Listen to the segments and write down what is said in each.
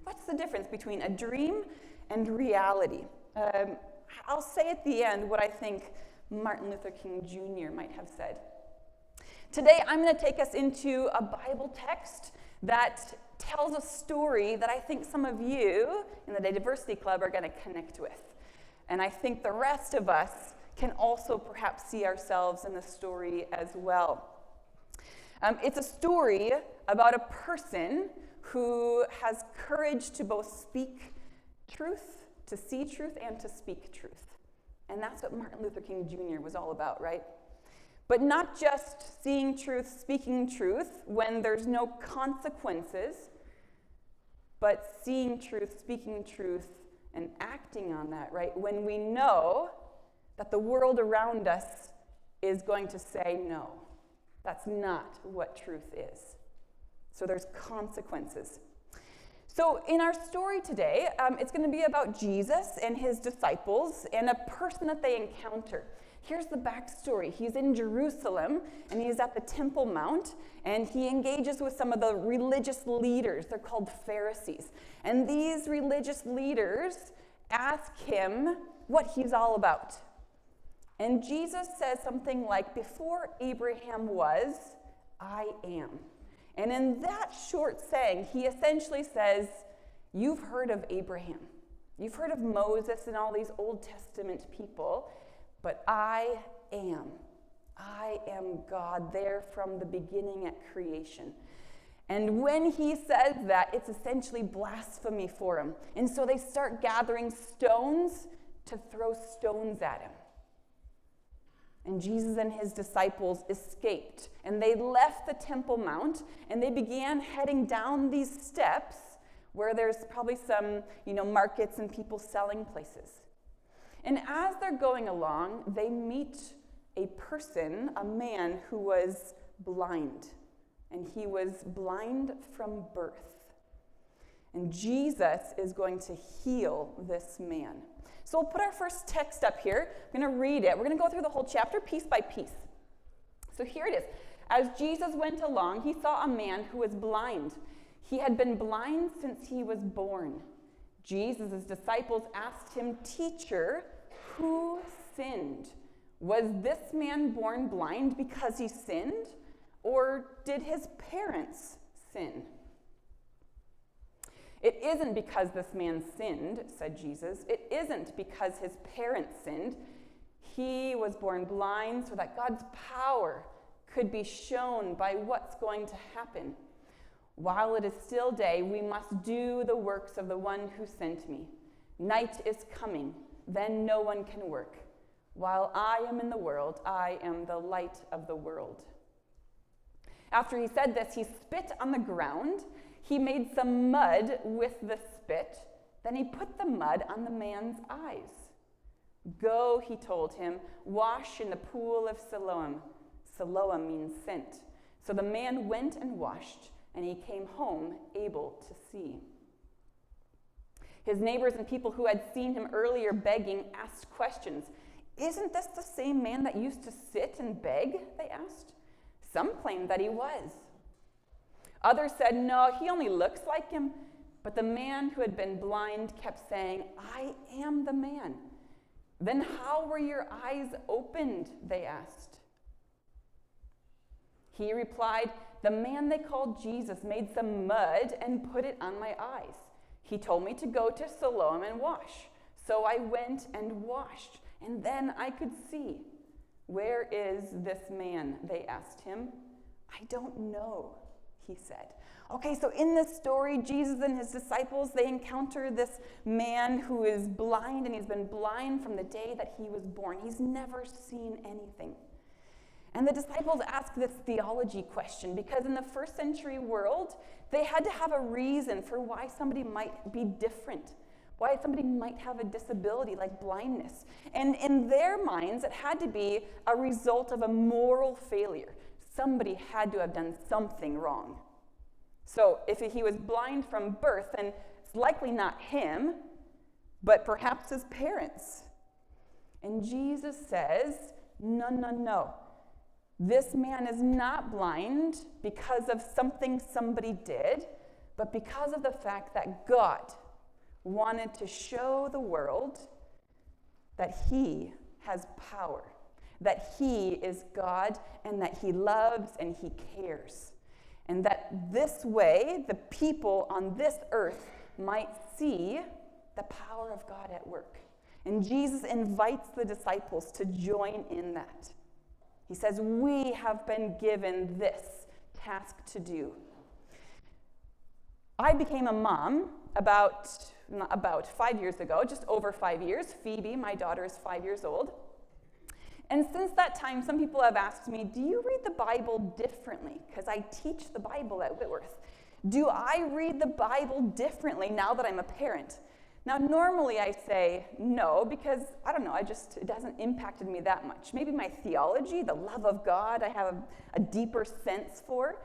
What's the difference between a dream and reality? I'll say at the end what I think Martin Luther King Jr. might have said. Today, I'm going to take us into a Bible text that tells a story that I think some of you in the Diversity Club are going to connect with. And I think the rest of us can also perhaps see ourselves in the story as well. It's a story about a person who has courage to both speak truth, to see truth, and to speak truth. And that's what Martin Luther King Jr. was all about, right? But not just seeing truth, speaking truth when there's no consequences, but seeing truth, speaking truth, and acting on that, right? When we know that the world around us is going to say no. That's not what truth is. So there's consequences. So in our story today, it's going to be about Jesus and his disciples and a person that they encounter. Here's the backstory. He's in Jerusalem, and he's at the Temple Mount, and he engages with some of the religious leaders. They're called Pharisees. And these religious leaders ask him what he's all about. And Jesus says something like, "Before Abraham was, I am." And in that short saying, he essentially says, you've heard of Abraham. You've heard of Moses and all these Old Testament people, but I am. I am God there from the beginning at creation. And when he says that, it's essentially blasphemy for him. And so they start gathering stones to throw stones at him. And Jesus and his disciples escaped, and they left the Temple Mount, and they began heading down these steps where there's probably some, markets and people selling places. And as they're going along, they meet a person, a man who was blind, and he was blind from birth. And Jesus is going to heal this man. So we'll put our first text up here. I'm going to read it. We're going to go through the whole chapter piece by piece. So here it is. As Jesus went along, he saw a man who was blind. He had been blind since he was born. Jesus' disciples asked him, "Teacher, who sinned? Was this man born blind because he sinned, or did his parents sin?" "It isn't because this man sinned," said Jesus. "It isn't because his parents sinned. He was born blind so that God's power could be shown by what's going to happen. While it is still day, we must do the works of the one who sent me. Night is coming, then no one can work. While I am in the world, I am the light of the world." After he said this, he spit on the ground. He made some mud with the spit. Then he put the mud on the man's eyes. "Go," he told him, "wash in the pool of Siloam." Siloam means sent. So the man went and washed, and he came home able to see. His neighbors and people who had seen him earlier begging asked questions. "Isn't this the same man that used to sit and beg?" they asked. Some claimed that he was. Others said, "No, he only looks like him." But the man who had been blind kept saying, "I am the man." "Then how were your eyes opened?" they asked. He replied, "The man they called Jesus made some mud and put it on my eyes. He told me to go to Siloam and wash. So I went and washed, and then I could see." "Where is this man?" they asked him. "I don't know," he said. Okay, so in this story, Jesus and his disciples, they encounter this man who is blind, and he's been blind from the day that he was born. He's never seen anything. And the disciples ask this theology question because in the first century world, they had to have a reason for why somebody might be different, why somebody might have a disability like blindness. And in their minds, it had to be a result of a moral failure. Somebody had to have done something wrong. So if he was blind from birth, then it's likely not him, but perhaps his parents. And Jesus says, no. This man is not blind because of something somebody did, but because of the fact that God wanted to show the world that he has power, that he is God, and that he loves and he cares. And that this way, the people on this earth might see the power of God at work. And Jesus invites the disciples to join in that. He says, we have been given this task to do. I became a mom about 5 years ago, just over 5 years. Phoebe, my daughter, is 5 years old. And since that time, some people have asked me, do you read the Bible differently? Because I teach the Bible at Whitworth. Do I read the Bible differently now that I'm a parent? Now, normally I say no, because, I don't know, it hasn't impacted me that much. Maybe my theology, the love of God, I have a deeper sense for.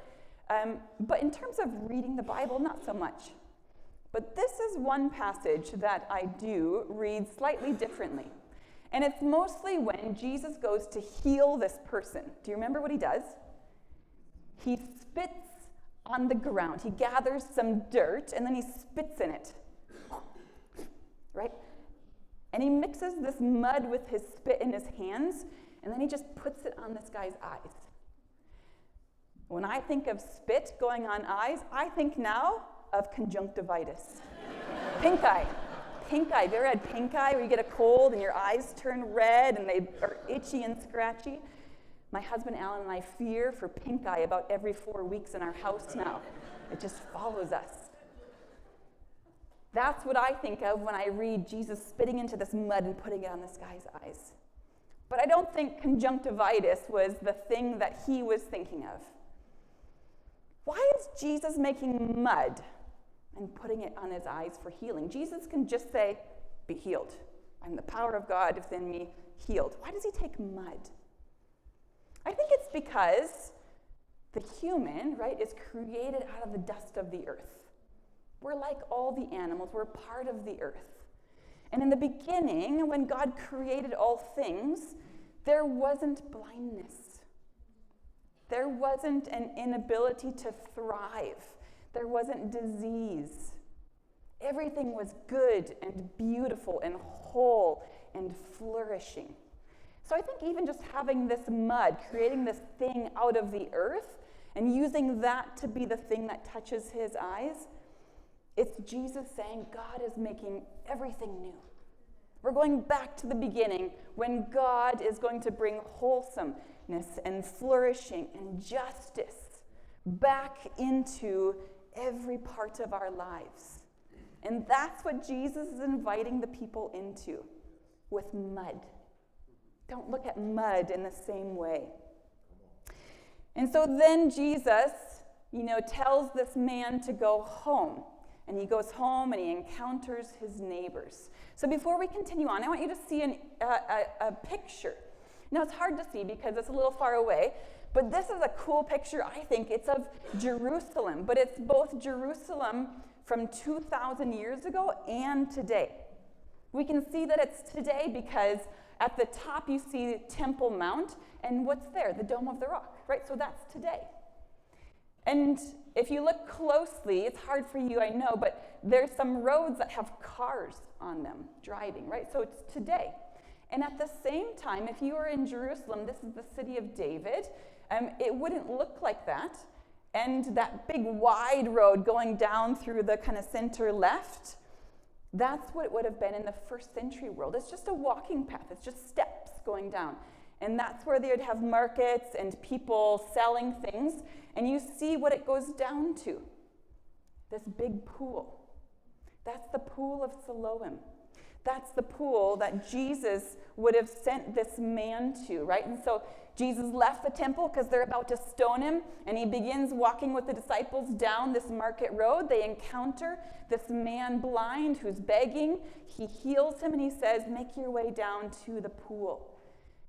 But in terms of reading the Bible, not so much. But this is one passage that I do read slightly differently. And it's mostly when Jesus goes to heal this person. Do you remember what he does? He spits on the ground. He gathers some dirt, and then he spits in it. Right? And he mixes this mud with his spit in his hands, and then he just puts it on this guy's eyes. When I think of spit going on eyes, I think now of conjunctivitis. Pink eye. Pink eye. Have you ever had pink eye where you get a cold and your eyes turn red and they are itchy and scratchy? My husband Alan and I fear for pink eye about every 4 weeks in our house now. It just follows us. That's what I think of when I read Jesus spitting into this mud and putting it on this guy's eyes. But I don't think conjunctivitis was the thing that he was thinking of. Why is Jesus making mud and putting it on his eyes for healing? Jesus can just say, be healed. I'm the power of God within me, healed. Why does he take mud? I think it's because the human, right, is created out of the dust of the earth. We're like all the animals. We're part of the earth. And in the beginning, when God created all things, there wasn't blindness. There wasn't an inability to thrive. There wasn't disease. Everything was good and beautiful and whole and flourishing. So I think even just having this mud, creating this thing out of the earth, and using that to be the thing that touches his eyes, it's Jesus saying God is making everything new. We're going back to the beginning when God is going to bring wholesomeness and flourishing and justice back into every part of our lives. And that's what Jesus is inviting the people into with mud. Don't look at mud in the same way. And so then Jesus, tells this man to go home. And he goes home and he encounters his neighbors. So before we continue on, I want you to see a picture. Now, it's hard to see because it's a little far away, but this is a cool picture, I think. It's of Jerusalem, but it's both Jerusalem from 2,000 years ago and today. We can see that it's today because at the top you see Temple Mount, and what's there? The Dome of the Rock, right? So that's today. And if you look closely, it's hard for you, I know, but there's some roads that have cars on them driving, right? So it's today. And at the same time, if you were in Jerusalem, this is the city of David, it wouldn't look like that. And that big wide road going down through the kind of center left, that's what it would have been in the first century world. It's just a walking path. It's just steps going down. And that's where they would have markets and people selling things. And you see what it goes down to. This big pool. That's the pool of Siloam. That's the pool that Jesus would have sent this man to, right? And so Jesus left the temple because they're about to stone him, and he begins walking with the disciples down this market road. They encounter this man blind who's begging. He heals him, and he says, make your way down to the pool.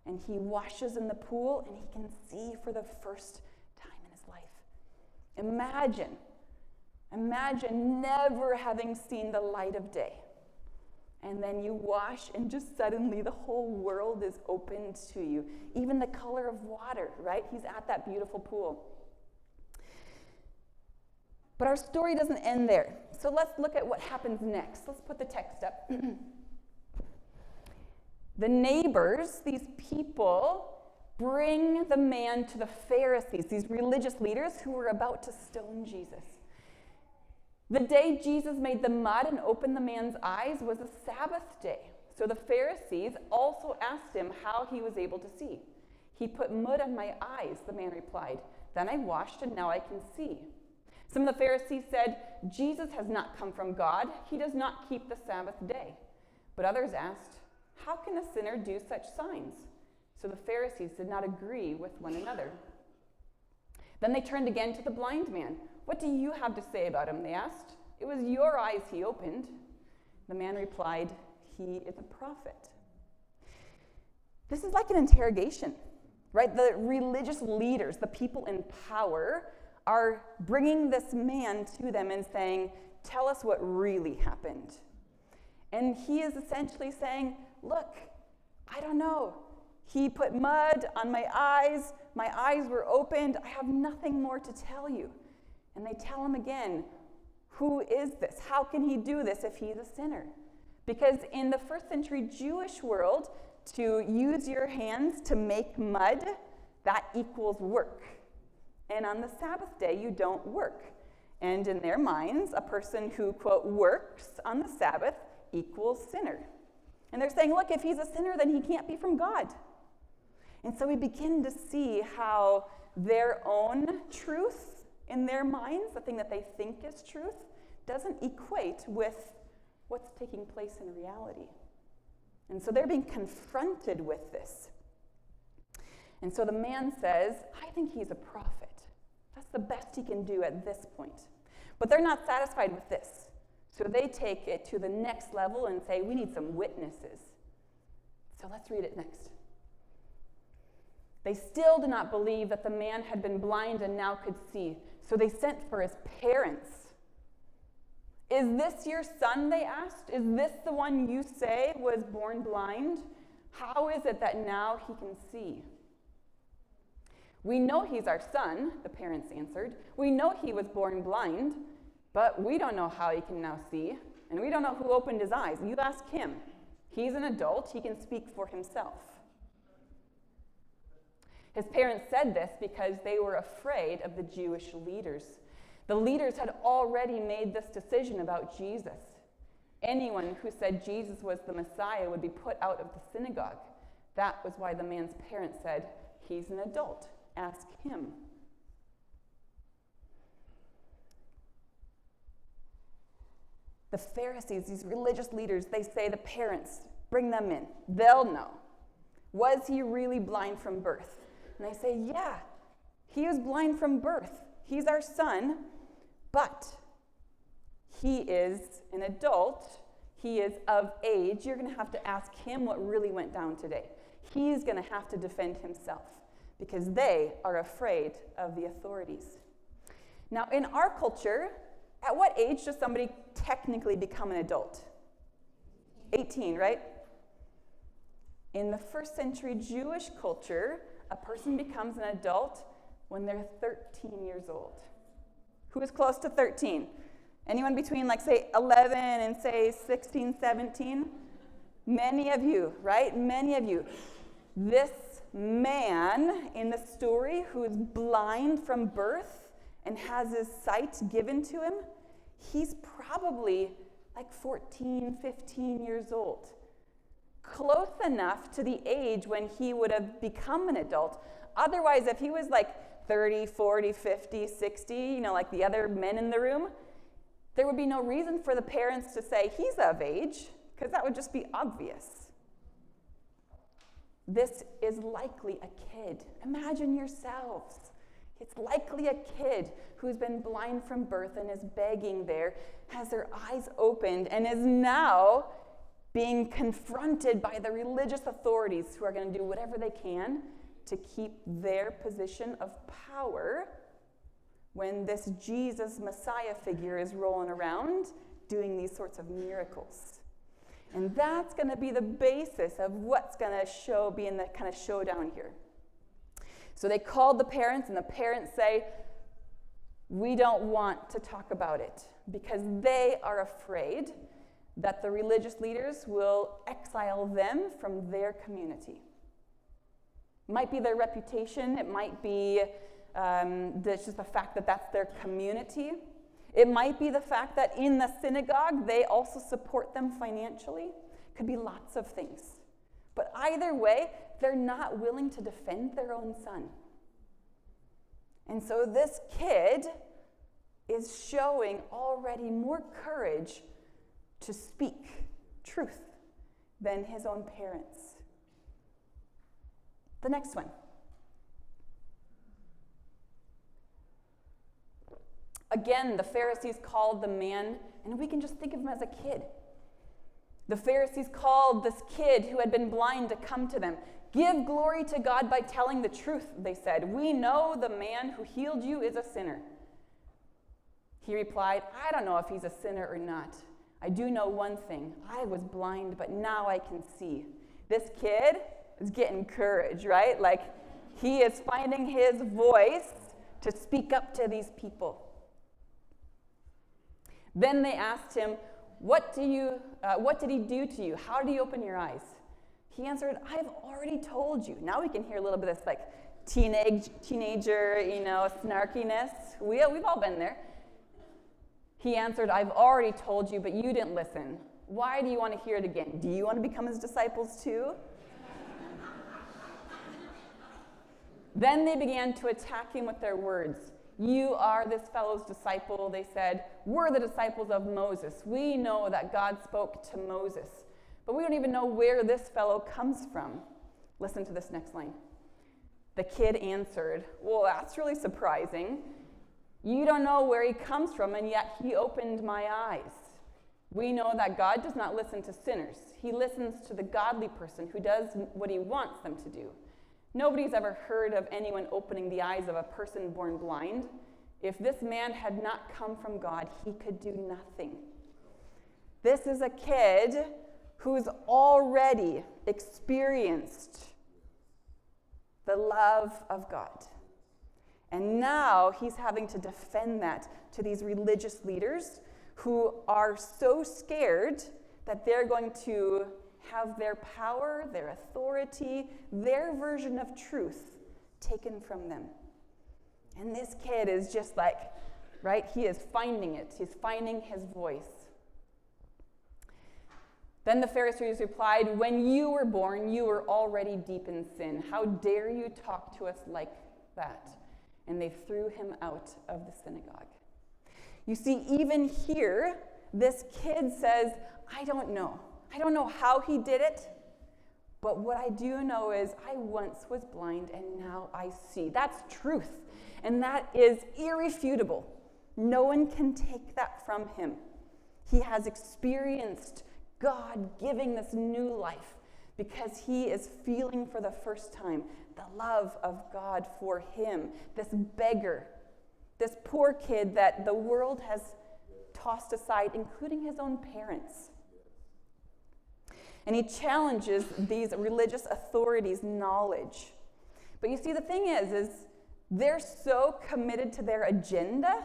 And he washes in the pool, and he can see for the first time in his life. Imagine never having seen the light of day. And then you wash, and just suddenly the whole world is open to you. Even the color of water, right? He's at that beautiful pool. But our story doesn't end there. So let's look at what happens next. Let's put the text up. The neighbors, these people, bring the man to the Pharisees, these religious leaders who were about to stone Jesus. The day Jesus made the mud and opened the man's eyes was a Sabbath day. So the Pharisees also asked him how he was able to see. He put mud on my eyes, the man replied. Then I washed and now I can see. Some of the Pharisees said, Jesus has not come from God. He does not keep the Sabbath day. But others asked, how can a sinner do such signs? So the Pharisees did not agree with one another. Then they turned again to the blind man. What do you have to say about him? They asked. It was your eyes he opened. The man replied, he is a prophet. This is like an interrogation, right? The religious leaders, the people in power, are bringing this man to them and saying, tell us what really happened. And he is essentially saying, look, I don't know. He put mud on my eyes were opened, I have nothing more to tell you. And they tell him again, who is this? How can he do this if he's a sinner? Because in the first century Jewish world, to use your hands to make mud, that equals work. And on the Sabbath day, you don't work. And in their minds, a person who, quote, works on the Sabbath equals sinner. And they're saying, look, if he's a sinner, then he can't be from God. And so we begin to see how their own truth in their minds, the thing that they think is truth, doesn't equate with what's taking place in reality. And so they're being confronted with this. And so the man says, I think he's a prophet. That's the best he can do at this point. But they're not satisfied with this. So they take it to the next level and say, we need some witnesses. So let's read it next. They still did not believe that the man had been blind and now could see. So they sent for his parents. Is this your son, they asked? Is this the one you say was born blind? How is it that now he can see? We know he's our son, the parents answered. We know he was born blind, but we don't know how he can now see, and we don't know who opened his eyes. You ask him. He's an adult. He can speak for himself. His parents said this because they were afraid of the Jewish leaders. The leaders had already made this decision about Jesus. Anyone who said Jesus was the Messiah would be put out of the synagogue. That was why the man's parents said, he's an adult. Ask him. The Pharisees, these religious leaders, they say the parents, bring them in. They'll know. Was he really blind from birth? And they say, yeah, he was blind from birth. He's our son, but he is an adult. He is of age. You're going to have to ask him what really went down today. He's going to have to defend himself because they are afraid of the authorities. Now, in our culture, at what age does somebody technically become an adult? 18, right? In the first century Jewish culture, a person becomes an adult when they're 13 years old. Who is close to 13? Anyone between, like, say, 11 and, say, 16, 17? Many of you, right? Many of you. This man in the story who is blind from birth and has his sight given to him, he's probably like 14, 15 years old. Close enough to the age when he would have become an adult. Otherwise, if he was like 30, 40, 50, 60, like the other men in the room, there would be no reason for the parents to say he's of age, because that would just be obvious. This is likely a kid. Imagine yourselves. It's likely a kid who's been blind from birth and is begging there, has their eyes opened, and is now being confronted by the religious authorities who are going to do whatever they can to keep their position of power when this Jesus Messiah figure is rolling around doing these sorts of miracles. And that's going to be the basis of what's going to be in the kind of showdown here. So they called the parents, and the parents say, We don't want to talk about it because they are afraid that the religious leaders will exile them from their community. It might be their reputation. It might be just the fact that that's their community. It might be the fact that in the synagogue they also support them financially. It could be lots of things. But either way, they're not willing to defend their own son. And so this kid is showing already more courage to speak truth than his own parents. The next one. Again, the Pharisees called the man, and we can just think of him as a kid. The Pharisees called this kid who had been blind to come to them. Give glory to God by telling the truth, they said. We know the man who healed you is a sinner. He replied, I don't know if he's a sinner or not. I do know one thing. I was blind, but now I can see. This kid is getting courage, right? Like, he is finding his voice to speak up to these people. Then they asked him, what did he do to you? How did he open your eyes? He answered, I've already told you. Now we can hear a little bit of this like teenager, snarkiness. We've all been there. He answered, I've already told you, but you didn't listen. Why do you want to hear it again? Do you want to become his disciples too? Then they began to attack him with their words. You are this fellow's disciple, they said. We're the disciples of Moses. We know that God spoke to Moses, but we don't even know where this fellow comes from. Listen to this next line. The kid answered, well, that's really surprising. You don't know where he comes from, and yet he opened my eyes. We know that God does not listen to sinners. He listens to the godly person who does what he wants them to do. Nobody's ever heard of anyone opening the eyes of a person born blind. If this man had not come from God, he could do nothing. This is a kid who's already experienced the love of God. And now he's having to defend that to these religious leaders who are so scared that they're going to have their power, their authority, their version of truth taken from them. And this kid is just like, right, he is finding it. He's finding his voice. Then the Pharisees replied, when you were born, you were already deep in sin. How dare you talk to us like that? And they threw him out of the synagogue. You see, even here, this kid says, I don't know. I don't know how he did it, but what I do know is I once was blind and now I see. That's truth, and that is irrefutable. No one can take that from him. He has experienced God giving this new life because he is feeling for the first time the love of God for him, this beggar, this poor kid that the world has tossed aside, including his own parents. And he challenges these religious authorities' knowledge. But you see, the thing is they're so committed to their agenda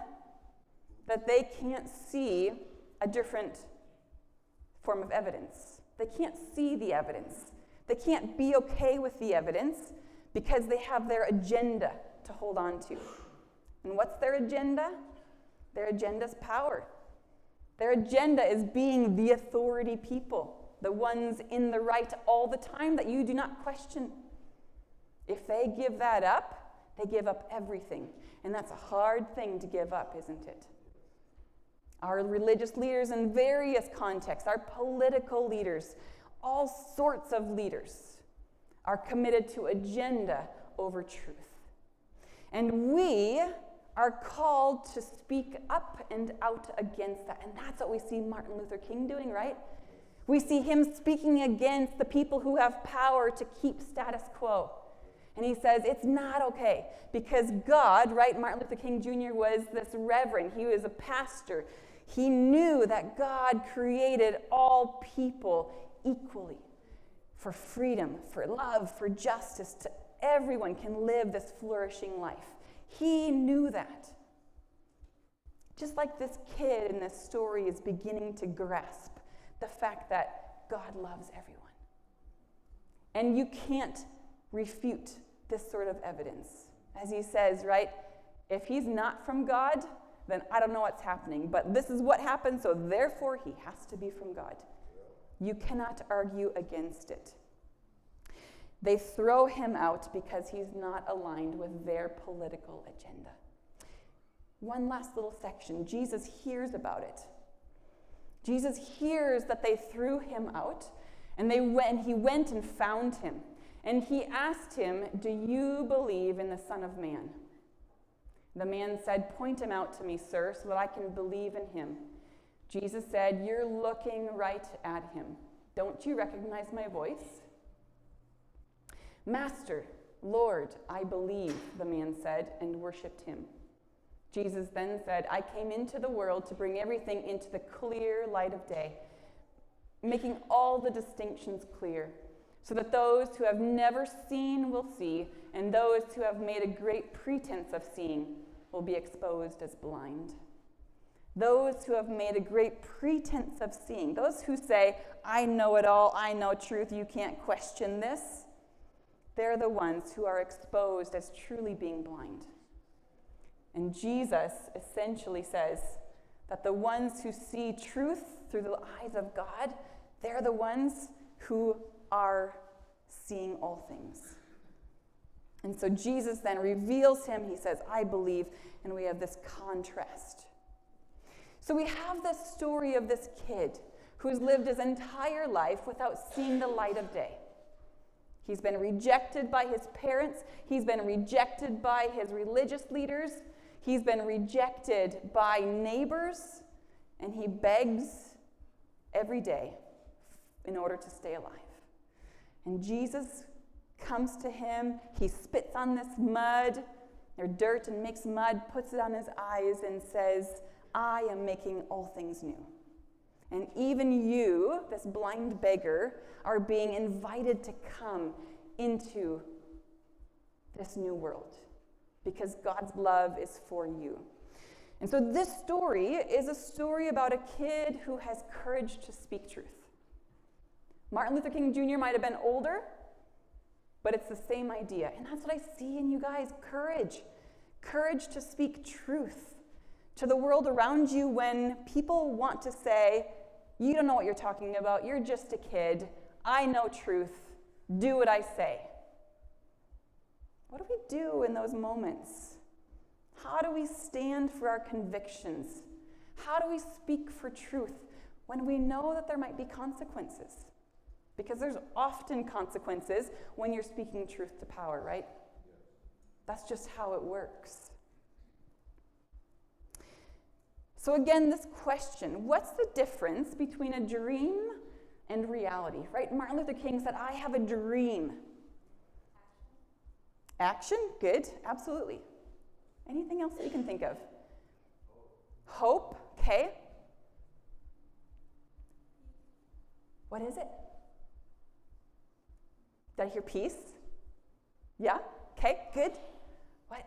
that they can't see a different form of evidence. They can't see the evidence. They can't be okay with the evidence because they have their agenda to hold on to. And what's their agenda? Their agenda is power. Their agenda is being the authority people. The ones in the right all the time that you do not question. If they give that up, they give up everything. And that's a hard thing to give up, isn't it? Our religious leaders in various contexts, our political leaders, all sorts of leaders are committed to agenda over truth. And we are called to speak up and out against that. And that's what we see Martin Luther King doing, right? We see him speaking against the people who have power to keep status quo. And he says, it's not okay because God, right, Martin Luther King Jr. was this reverend. He was a pastor. He knew that God created all people equally for freedom, for love, for justice, to everyone can live this flourishing life. He knew that. Just like this kid in this story is beginning to grasp the fact that God loves everyone. And you can't refute this sort of evidence. As he says, right, if he's not from God, then I don't know what's happening. But this is what happened, so therefore he has to be from God. You cannot argue against it. They throw him out because he's not aligned with their political agenda. One last little section. Jesus hears about it. Jesus hears that they threw him out, and he went and found him. And he asked him, "Do you believe in the Son of Man?" The man said, "Point him out to me, sir, so that I can believe in him." Jesus said, "You're looking right at him. Don't you recognize my voice?" "Master, Lord, I believe," the man said, and worshipped him. Jesus then said, "I came into the world to bring everything into the clear light of day, making all the distinctions clear, so that those who have never seen will see, and those who have made a great pretense of seeing will be exposed as blind." Those who have made a great pretense of seeing, those who say, "I know it all, I know truth, you can't question this," they're the ones who are exposed as truly being blind. And Jesus essentially says that the ones who see truth through the eyes of God, they're the ones who are seeing all things. And so Jesus then reveals him. He says, "I believe," and we have this contrast. So we have this story of this kid who's lived his entire life without seeing the light of day. He's been rejected by his parents. He's been rejected by his religious leaders. He's been rejected by neighbors, and he begs every day in order to stay alive. And Jesus comes to him. He spits on this mud or dirt and makes mud, puts it on his eyes, and says, "I am making all things new. And even you, this blind beggar, are being invited to come into this new world, because God's love is for you." And so this story is a story about a kid who has courage to speak truth. Martin Luther King Jr. might have been older, but it's the same idea. And that's what I see in you guys, courage. Courage to speak truth to the world around you when people want to say, "You don't know what you're talking about, you're just a kid, I know truth, do what I say." What do we do in those moments? How do we stand for our convictions? How do we speak for truth when we know that there might be consequences? Because there's often consequences when you're speaking truth to power, right? That's just how it works. So again, this question, what's the difference between a dream and reality, right? Martin Luther King said, "I have a dream." Action, good, absolutely. Anything else that you can think of? Hope, okay. What is it? Did I hear peace? Yeah, okay, good. What?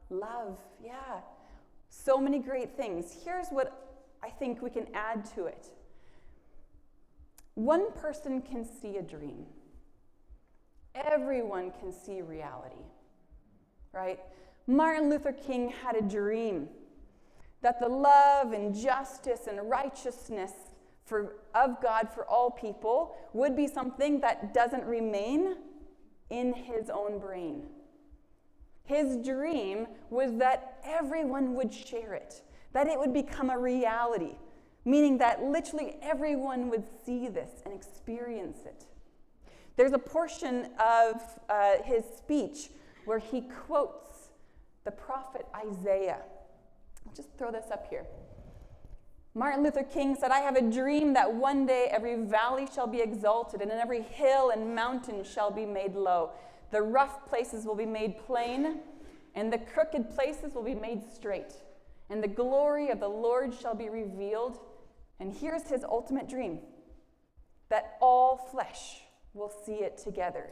Love, yeah. So many great things. Here's what I think we can add to it. One person can see a dream. Everyone can see reality, right? Martin Luther King had a dream that the love and justice and righteousness of God for all people would be something that doesn't remain in his own brain. His dream was that everyone would share it, that it would become a reality, meaning that literally everyone would see this and experience it. There's a portion of his speech where he quotes the prophet Isaiah. I'll just throw this up here. Martin Luther King said, "I have a dream that one day every valley shall be exalted, and every hill and mountain shall be made low. The rough places will be made plain, and the crooked places will be made straight. And the glory of the Lord shall be revealed." And here's his ultimate dream, that all flesh will see it together.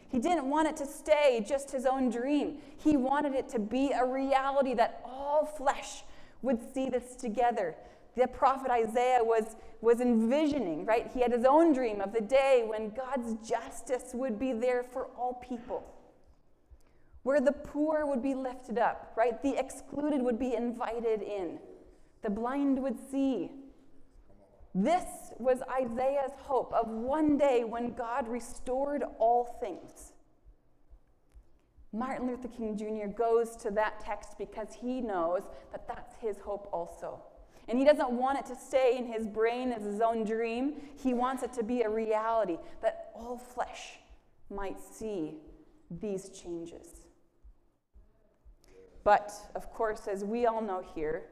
He didn't want it to stay just his own dream. He wanted it to be a reality that all flesh would see this together. The prophet Isaiah was envisioning, right? He had his own dream of the day when God's justice would be there for all people, where the poor would be lifted up, right? The excluded would be invited in. The blind would see. This was Isaiah's hope of one day when God restored all things. Martin Luther King Jr. goes to that text because he knows that that's his hope also. And he doesn't want it to stay in his brain as his own dream. He wants it to be a reality, that all flesh might see these changes. But, of course, as we all know here,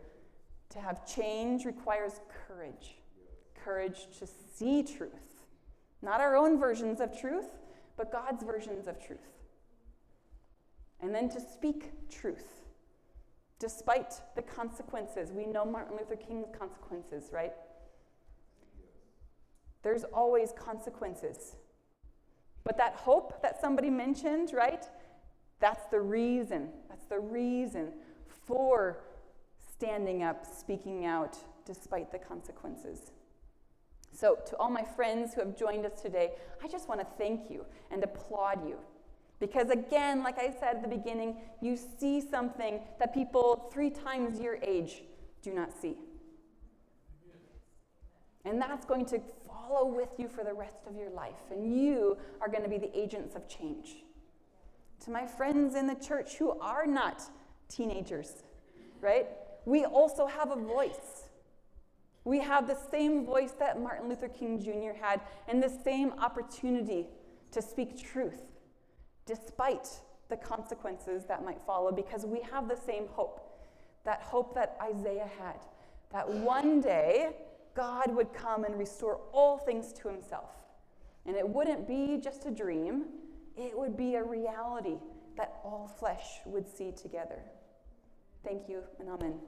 to have change requires courage. Courage to see truth. Not our own versions of truth, but God's versions of truth. And then to speak truth, despite the consequences. We know Martin Luther King's consequences, right? There's always consequences. But that hope that somebody mentioned, right? That's the reason. That's the reason for standing up, speaking out, despite the consequences. So, to all my friends who have joined us today, I just want to thank you and applaud you. Because again, like I said at the beginning, you see something that people 3 times your age do not see. And that's going to follow with you for the rest of your life. And you are going to be the agents of change. To my friends in the church who are not teenagers, right? We also have a voice. We have the same voice that Martin Luther King Jr. had and the same opportunity to speak truth, despite the consequences that might follow, because we have the same hope that Isaiah had, that one day God would come and restore all things to himself. And it wouldn't be just a dream, it would be a reality that all flesh would see together. Thank you, and amen.